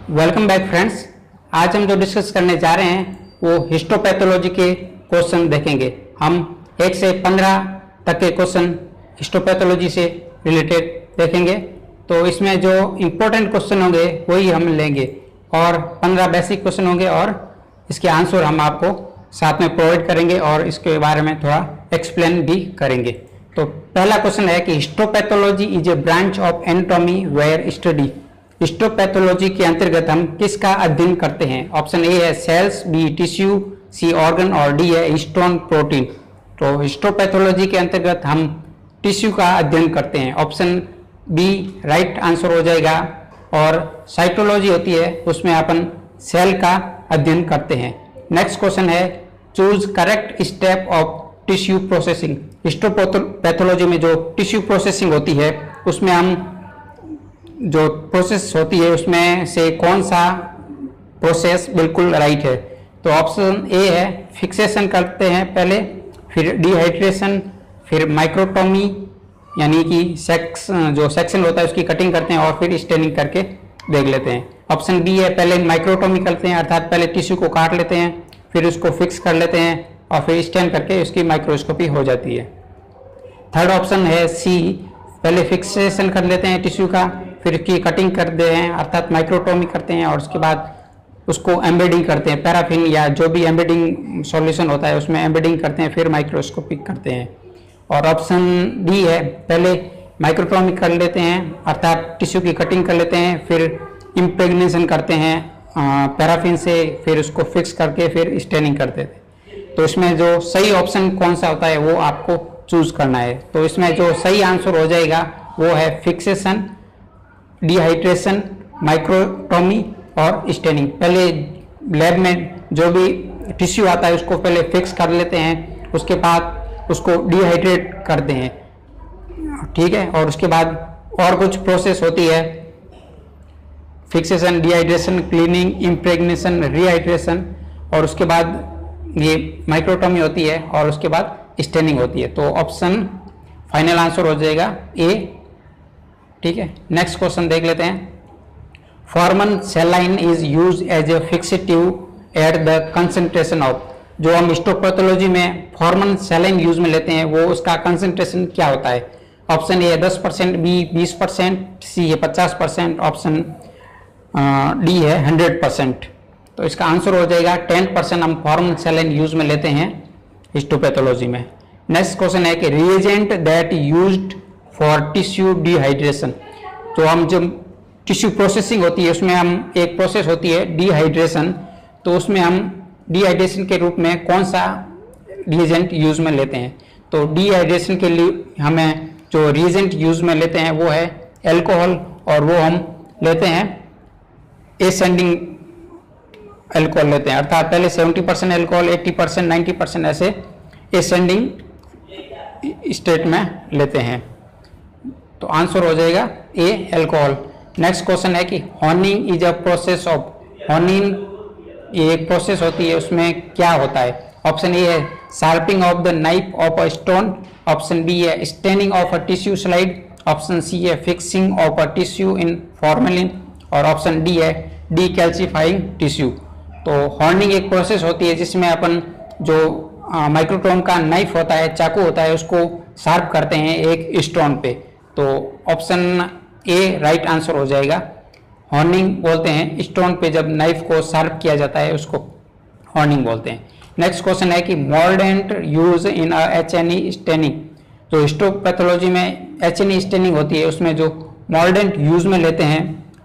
Welcome back friends. आज हम जो डिस्कस करने जा रहे हैं वो हिस्टोपैथोलॉजी के क्वेश्चन देखेंगे। हम 1 से 15 तक के क्वेश्चन हिस्टोपैथोलॉजी से रिलेटेड देखेंगे। तो इसमें जो इम्पोर्टेंट क्वेश्चन होंगे वही हम लेंगे और 15 बेसिक क्वेश्चन होंगे और इसके आंसर हम आपको साथ में प्रोवाइड करेंगे और इसके बारे में थोड़ा एक्सप्लेन भी करेंगे। तो पहला क्वेश्चन है कि histopathology is a branch of anatomy where study. Histopathology के अंतर्गत हम किसका अध्ययन करते हैं? ऑप्शन ए है सेल्स, बी टिश्यू, सी ऑर्गन और डी है हिस्टोन प्रोटीन। तो हिस्टोपैथोलॉजी के अंतर्गत हम टिश्यू का अध्ययन करते हैं। ऑप्शन बी राइट आंसर हो जाएगा। और साइटोलॉजी होती है उसमें अपन सेल का अध्ययन करते हैं। नेक्स्ट क्वेश्चन है choose correct step of tissue processing. Histopathology में जो टिश्यू प्रोसेसिंग होती है उसमें हम जो प्रोसेस होती है उसमें से कौन सा प्रोसेस बिल्कुल राइट है? तो ऑप्शन ए है फिक्सेशन करते हैं पहले, फिर डिहाइड्रेशन, फिर माइक्रोटोमी यानी कि जो सेक्शन होता है उसकी कटिंग करते हैं और फिर स्टेनिंग करके देख लेते हैं। ऑप्शन बी है पहले माइक्रोटोमी करते हैं, अर्थात पहले टिश्यू को काट लेते हैं, फिर उसको फिक्स कर लेते हैं और फिर स्टेन करके उसकी माइक्रोस्कोपी हो जाती है। थर्ड ऑप्शन है सी, पहले फिक्सेशन कर लेते हैं टिश्यू का, फिर उसकी कटिंग करते हैं अर्थात माइक्रोटोमी करते हैं और उसके बाद उसको एम्बेडिंग करते हैं, पैराफिन या जो भी एम्बेडिंग सॉल्यूशन होता है उसमें एम्बेडिंग करते हैं, फिर माइक्रोस्कोपी करते हैं। और ऑप्शन डी है पहले माइक्रोटोमी कर लेते हैं अर्थात टिश्यू की कटिंग कर लेते हैं, फिर इम्प्रेग्नेशन करते हैं पैराफिन से, फिर उसको फिक्स करके फिर स्टेनिंग करते थे। तो इसमें जो सही ऑप्शन कौन सा होता है वो आपको चूज करना है। तो इसमें जो सही आंसर हो जाएगा वो है फिक्सेशन, डिहाइड्रेशन, माइक्रोटोमी और स्टेनिंग। पहले लैब में जो भी टिश्यू आता है उसको पहले फिक्स कर लेते हैं, उसके बाद उसको डिहाइड्रेट करते हैं, ठीक है। और उसके बाद और कुछ प्रोसेस होती है फिक्सेशन, डिहाइड्रेशन, क्लीनिंग, इम्प्रेग्नेशन, रिहाइड्रेशन और उसके बाद ये माइक्रोटोमी होती है और उसके बाद स्टेनिंग होती है। तो ऑप्शन फाइनल आंसर हो जाएगा ए, ठीक है। नेक्स्ट क्वेश्चन देख लेते हैं। Formol saline is use as a fixative at the concentration of. जो हम हिस्टोपैथोलॉजी में फॉर्मन सेलाइन यूज में लेते हैं वो उसका कंसंट्रेशन क्या होता है? ऑप्शन ए है 10%, बी 20%, सी है 50%, ऑप्शन डी है 100%। तो इसका आंसर हो जाएगा 10% हम फॉर्मन सेलाइन यूज में लेते हैं हिस्टोपैथोलॉजी में। नेक्स्ट क्वेश्चन है कि reagent that used for tissue dehydration. तो हम जब टिश्यू प्रोसेसिंग होती है उसमें हम एक प्रोसेस होती है डिहाइड्रेशन, तो उसमें हम डिहाइड्रेशन के रूप में कौन सा रिएजेंट यूज में लेते हैं? तो डिहाइड्रेशन के लिए हमें जो रिएजेंट यूज में लेते हैं वो है एल्कोहल और वो हम लेते हैं एसेंडिंग एल्कोहल लेते हैं, अर्थात पहले 70% एल्कोहल, 80%, 90% ऐसे एसेंडिंग स्टेट में लेते हैं। तो आंसर हो जाएगा ए एल्कोहल। नेक्स्ट क्वेश्चन है कि horning is a process of. Horning ये एक प्रोसेस होती है उसमें क्या होता है? ऑप्शन ए है sharping of the knife of a stone, option B है staining of a tissue slide, option C है fixing of a tissue in formalin और ऑप्शन डी है डीकैल्सिफाइंग टिश्यू। तो हॉर्निंग एक प्रोसेस होती है जिसमें अपन जो माइक्रोटोम का नाइफ होता है, चाकू होता है, उसको शार्प करते हैं एक स्टोन पे। तो ऑप्शन ए राइट आंसर हो जाएगा। हॉर्निंग बोलते हैं स्टोन पे जब नाइफ को शार्प किया जाता है उसको हॉर्निंग बोलते हैं। नेक्स्ट क्वेश्चन है कि मॉर्डेंट यूज इन एचएनई स्टेनिंग। जो हिस्टोपैथोलॉजी में एचएनई स्टेनिंग होती है उसमें जो मॉर्डेंट यूज में लेते हैं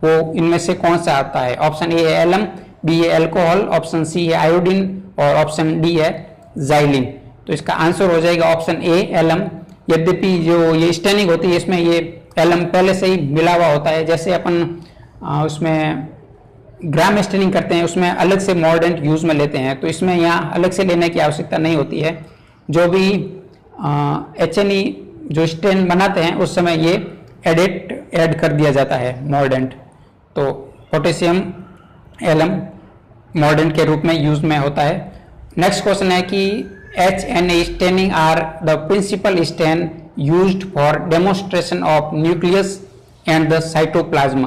वो इनमें से कौन सा आता है? ऑप्शन ए है एलम, बी है एल्कोहल, ऑप्शन सी है आयोडीन और ऑप्शन डी है जाइलिन। तो इसका आंसर हो जाएगा ऑप्शन ए एलम। यद्यपि जो ये स्टेनिंग होती है इसमें ये एलम पहले से ही मिला हुआ होता है, जैसे अपन उसमें ग्राम स्टेनिंग करते हैं उसमें अलग से मॉर्डेंट यूज में लेते हैं, तो इसमें यहाँ अलग से लेने की आवश्यकता नहीं होती है। जो भी एचएनई जो स्टेन बनाते हैं उस समय ये ऐड कर दिया जाता है मॉर्डेंट। तो पोटेशियम एलम मॉर्डेंट के रूप में यूज में होता है। नेक्स्ट क्वेश्चन है कि HNA staining are the principal stain used for demonstration of nucleus and the cytoplasm।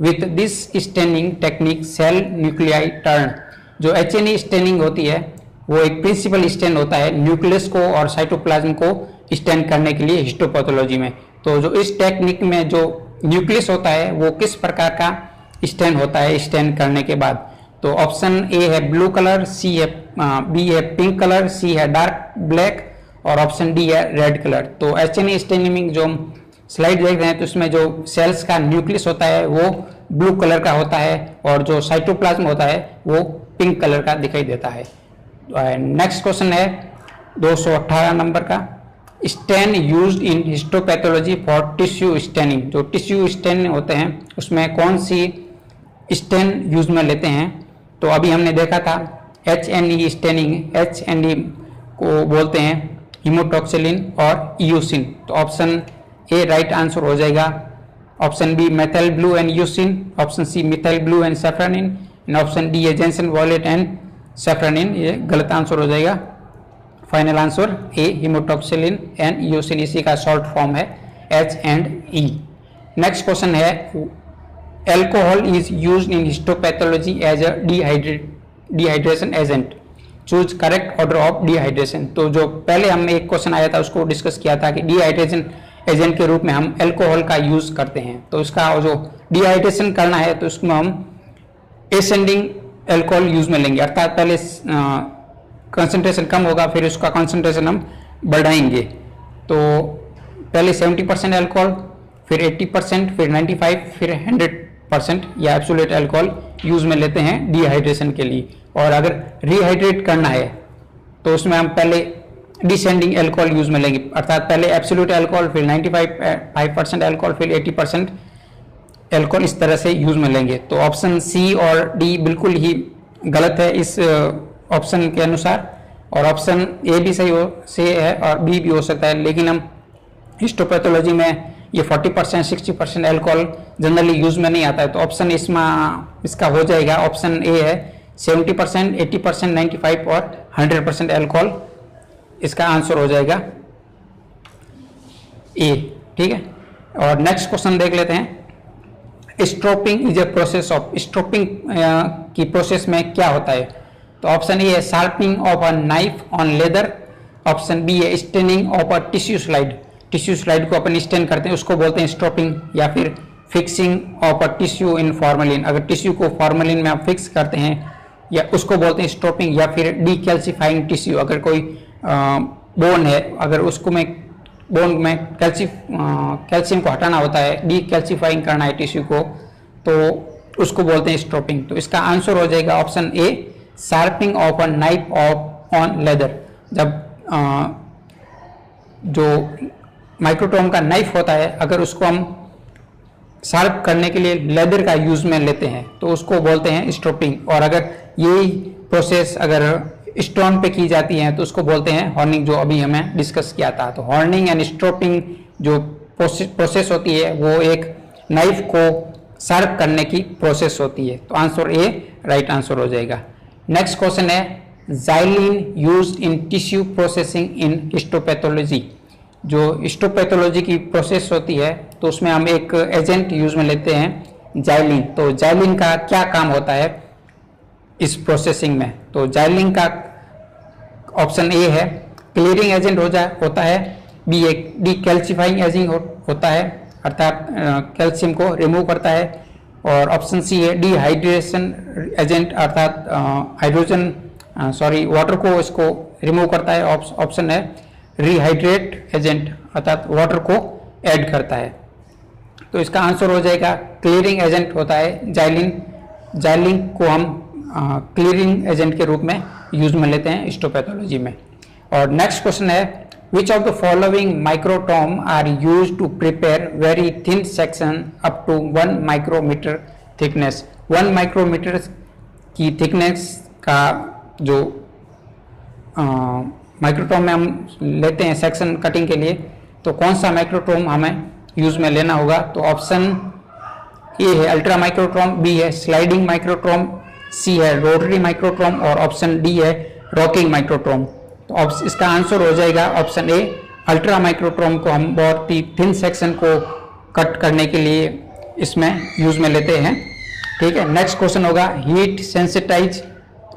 With this staining technique cell nuclei turn. जो H&E स्टेनिंग होती है वो एक प्रिंसिपल स्टेन होता है न्यूक्लियस को और साइटोप्लाज्म को स्टेन करने के लिए हिस्टोपैथोलॉजी में। तो जो इस टेक्निक में जो न्यूक्लियस होता है वो किस प्रकार का स्टेन होता है स्टेन करने के बाद, तो ऑप्शन ए है ब्लू कलर, सी है बी है पिंक कलर, सी है डार्क ब्लैक और ऑप्शन डी है रेड कलर। तो H&E स्टेनिंग जो स्लाइड देख रहे हैं तो इसमें जो सेल्स का न्यूक्लियस होता है वो ब्लू कलर का होता है और जो साइटोप्लाज्म होता है वो पिंक कलर का दिखाई देता है। नेक्स्ट क्वेश्चन है 218 नंबर का, stain used in histopathology for tissue staining. जो टिश्यू स्टेन होते हैं उसमें कौन सी स्टेन यूज में लेते हैं, तो अभी हमने देखा था H&E स्टेनिंग, H&E को बोलते हैं हीमोटॉक्सिलिन और यूसिन। तो ऑप्शन ए राइट आंसर हो जाएगा, option B methyl blue and eosin, option C methyl blue and safranin and option D है जेंसन वॉलेट एंड सैफ्रानिन। ये गलत आंसर हो जाएगा। Final answer A haematoxylin and eosin, इसी का शॉर्ट फॉर्म है H&E। नेक्स्ट क्वेश्चन है alcohol is used in histopathology as a dehydration agent, choose correct order of dehydration. तो जो पहले हम एक क्वेश्चन आया था उसको डिस्कस किया था कि डिहाइड्रेशन एजेंट के रूप में हम एल्कोहल का यूज करते हैं। तो इसका जो डिहाइड्रेशन करना है तो उसमें हम एसेंडिंग एल्कोहल यूज में लेंगे, अर्थात पहले कंसंट्रेशन कम होगा फिर उसका कंसंट्रेशन हम बढ़ाएंगे। तो पहले 70% एल्कोहल, फिर 80%, फिर 95%, फिर 100% या एब्सोल्यूट एल्कोहल यूज में लेते हैं डिहाइड्रेशन के लिए। और अगर रिहाइड्रेट करना है तो उसमें हम पहले डिसेंडिंग एल्कोहल यूज में लेंगे, अर्थात पहले एब्सोल्यूट एल्कोहल, फिर 95% एल्कोहल, फिर 80% एल्कोहल, इस तरह से यूज में लेंगे। तो ऑप्शन सी और डी बिल्कुल ही गलत है इस ऑप्शन के अनुसार, और ऑप्शन ए भी सही है और बी भी हो सकता है, लेकिन हम हिस्टोपैथोलॉजी में ये 40% 60% एल्कोहल जनरली यूज में नहीं आता है। तो ऑप्शन इसका हो जाएगा, ऑप्शन ए है 70%, 80%, 95% और 100% एल्कोहल, इसका आंसर हो जाएगा ए। ठीक है, और नेक्स्ट क्वेश्चन देख लेते हैं। स्ट्रोपिंग इज ए प्रोसेस ऑफ, स्ट्रोपिंग की प्रोसेस में क्या होता है, तो ऑप्शन ए है sharpening of a knife on leather, option B है staining of a tissue slide, tissue slide को अपन स्टेन करते हैं उसको बोलते हैं स्ट्रोपिंग, या फिर fixing of a tissue in formalin, अगर टिश्यू को फॉर्मेलिन में आप फिक्स करते हैं या उसको बोलते हैं स्ट्रोपिंग, या फिर डीकैल्सिफाइंग टिश्यू, अगर कोई बोन है अगर उसको में बोन में कैल्शियम को हटाना होता है, डीकैल्सिफाइंग करना है टिश्यू को, तो उसको बोलते हैं स्ट्रोपिंग। तो इसका आंसर हो जाएगा option A sharping of a knife on leather. जब जो माइक्रोटोम का नाइफ होता है अगर उसको हम शार्प करने के लिए लेदर का यूज में लेते हैं तो उसको बोलते हैं स्ट्रोपिंग। और अगर यही प्रोसेस अगर स्टोन पे की जाती है तो उसको बोलते हैं हॉर्निंग, जो अभी हमें डिस्कस किया था। तो हॉर्निंग एंड स्ट्रोपिंग जो प्रोसेस होती है वो एक नाइफ को शार्प करने की प्रोसेस होती है। तो आंसर ए राइट आंसर हो जाएगा। नेक्स्ट क्वेश्चन है xylene used in tissue processing in histopathology. जो हिस्टोपैथोलॉजी की प्रोसेस होती है तो उसमें हम एक एजेंट यूज में लेते हैं जाइलिन। तो जाइलिन का क्या काम होता है इस प्रोसेसिंग में, तो जाइलिन का ऑप्शन ए है क्लियरिंग एजेंट होता है, बी एक डीकैल्सिफाइंग एजेंट होता है अर्थात कैल्शियम को रिमूव करता है, और ऑप्शन सी है डिहाइड्रेशन एजेंट अर्थात वाटर को इसको रिमूव करता है, ऑप्शन है रिहाइड्रेट एजेंट अर्थात वाटर को ऐड करता है। तो इसका आंसर हो जाएगा क्लियरिंग एजेंट होता है जाइलिन। जाइलिन को हम क्लियरिंग एजेंट के रूप में यूज में लेते हैं हिस्टोपैथोलॉजी में। और नेक्स्ट क्वेश्चन है which of the following microtome are use to prepare very thin section up to 1 micrometre thickness. 1 micrometre की थिकनेस का जो माइक्रोटोम में हम लेते हैं सेक्शन कटिंग के लिए, तो कौन सा माइक्रोटोम हमें यूज में लेना होगा, तो ऑप्शन ए है अल्ट्रा माइक्रोटोम, बी है स्लाइडिंग माइक्रोटोम, सी है रोटरी माइक्रोटोम और ऑप्शन डी है रॉकिंग माइक्रोटोम। तो इसका आंसर हो जाएगा ऑप्शन ए अल्ट्रा माइक्रोटोम को हम बहुत ही थिन सेक्शन को कट करने के लिए इसमें यूज में लेते हैं। ठीक है, नेक्स्ट क्वेश्चन होगा heat sensitise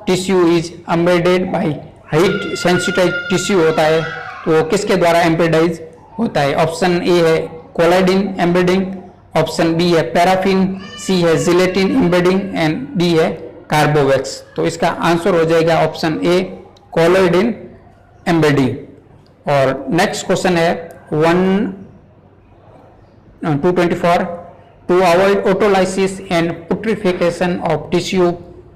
tissue is embedded by, heat sensitise tissue होता है तो किसके द्वारा एम्बेडाइज होता है? ऑप्शन ए है कोलाइडिन एम्बेडिंग, ऑप्शन बी है पैराफिन, सी है जिलेटिन एम्बेडिंग एंड डी है कार्बोवैक्स। तो इसका आंसर हो जाएगा ऑप्शन ए कोलाइडिन एम्बेडिंग। और नेक्स्ट क्वेश्चन है 224 to avoid autolysis and putrefaction of tissue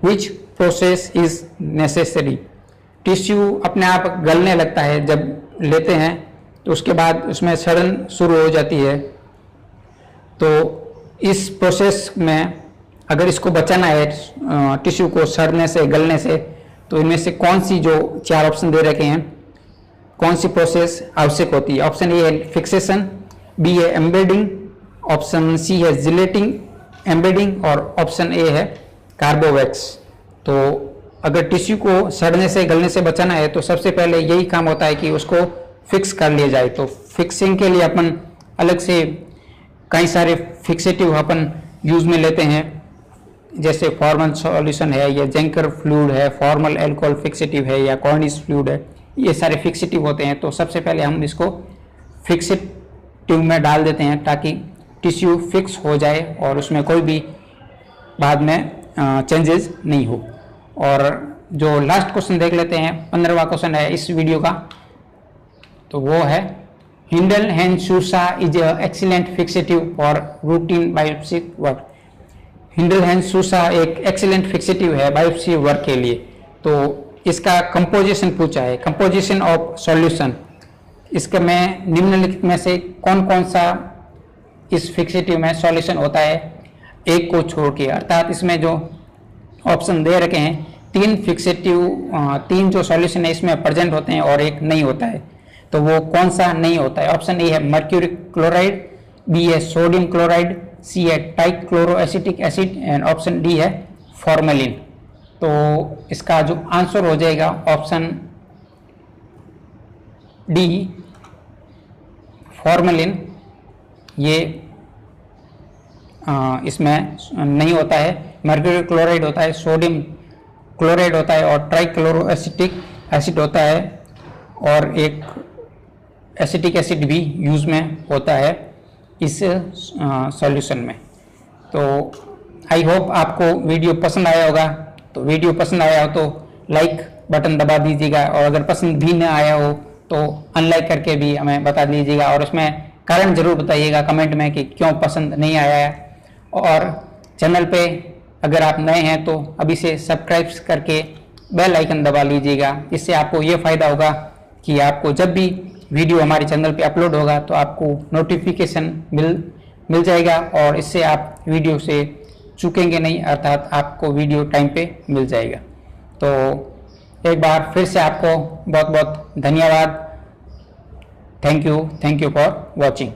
which process is necessary. Tissue अपने आप गलने लगता है जब लेते हैं तो उसके बाद उसमें सड़न शुरू हो जाती है। तो इस प्रोसेस में अगर इसको बचाना है टिश्यू को सड़ने से गलने से, तो इनमें से कौन सी जो 4 ऑप्शन दे रखे हैं कौन सी प्रोसेस आवश्यक होती है? ऑप्शन ए है फिक्सेशन, बी है एम्बेडिंग, ऑप्शन सी है जिलेटिंग एम्बेडिंग और ऑप्शन ए है कार्बोवैक्स। तो अगर टिश्यू को सड़ने से गलने से बचाना है तो सबसे पहले यही काम होता है कि उसको फिक्स कर लिया जाए। तो फिक्सिंग के लिए अपन अलग से कई सारे फिक्सेटिव अपन यूज में लेते हैं, जैसे फॉर्मल सॉल्यूशन है या जेंकर फ्लूइड है, फॉर्मल अल्कोहल फिक्सेटिव है या कॉर्निश फ्लूइड है, ये सारे फिक्सेटिव होते हैं। तो सबसे पहले हम इसको फिक्सेटिव में डाल देते हैं ताकि टिश्यू फिक्स हो जाए और उसमें कोई भी बाद में चेंजेस नहीं हो। और जो लास्ट क्वेश्चन देख लेते हैं, 15वां क्वेश्चन है इस वीडियो का, तो वो है Heidenhain's Susa is a excellent fixative for routine biopsy work. Heidenhain's Susa एक एक्सीलेंट फिक्सेटिव है बायोप्सी वर्क के लिए। तो इसका कंपोजिशन पूछा है, कंपोजिशन ऑफ सॉल्यूशन। इसका में निम्नलिखित में से कौन कौन सा इस फिक्सेटिव में सॉल्यूशन होता है, एक को छोड़ के, अर्थात इसमें जो ऑप्शन दे रखे हैं 3 फिक्सेटिव 3 जो सॉल्यूशन है इसमें प्रेजेंट होते हैं और एक नहीं होता है, तो वो कौन सा नहीं होता है? ऑप्शन ए है मर्क्यूरी क्लोराइड, बी है सोडियम क्लोराइड, सी है trichloroacetic acid and option D है फॉर्मेलिन। तो इसका जो आंसर हो जाएगा ऑप्शन डी फॉर्मेलिन। ये इसमें नहीं होता है। मर्क्यूरी क्लोराइड होता है, सोडियम क्लोराइड होता है और ट्राइक्लोरोएसिटिक एसिड होता है और एक एसिटिक एसिड भी यूज में होता है इस सॉल्यूशन में। तो आई होप आपको वीडियो पसंद आया होगा। तो वीडियो पसंद आया हो तो लाइक बटन दबा दीजिएगा और अगर पसंद भी ना आया हो तो अनलाइक करके भी हमें बता दीजिएगा और उसमें कारण जरूर बताइएगा कमेंट में कि क्यों पसंद नहीं आया है। और चैनल पे अगर आप नए हैं तो अभी से सब्सक्राइब करके बेल आइकन दबा लीजिएगा। इससे आपको ये फ़ायदा होगा कि आपको जब भी वीडियो हमारे चैनल पे अपलोड होगा तो आपको नोटिफिकेशन मिल जाएगा और इससे आप वीडियो से चूकेंगे नहीं, अर्थात आपको वीडियो टाइम पे मिल जाएगा। तो एक बार फिर से आपको बहुत बहुत धन्यवाद। Thank you for watching.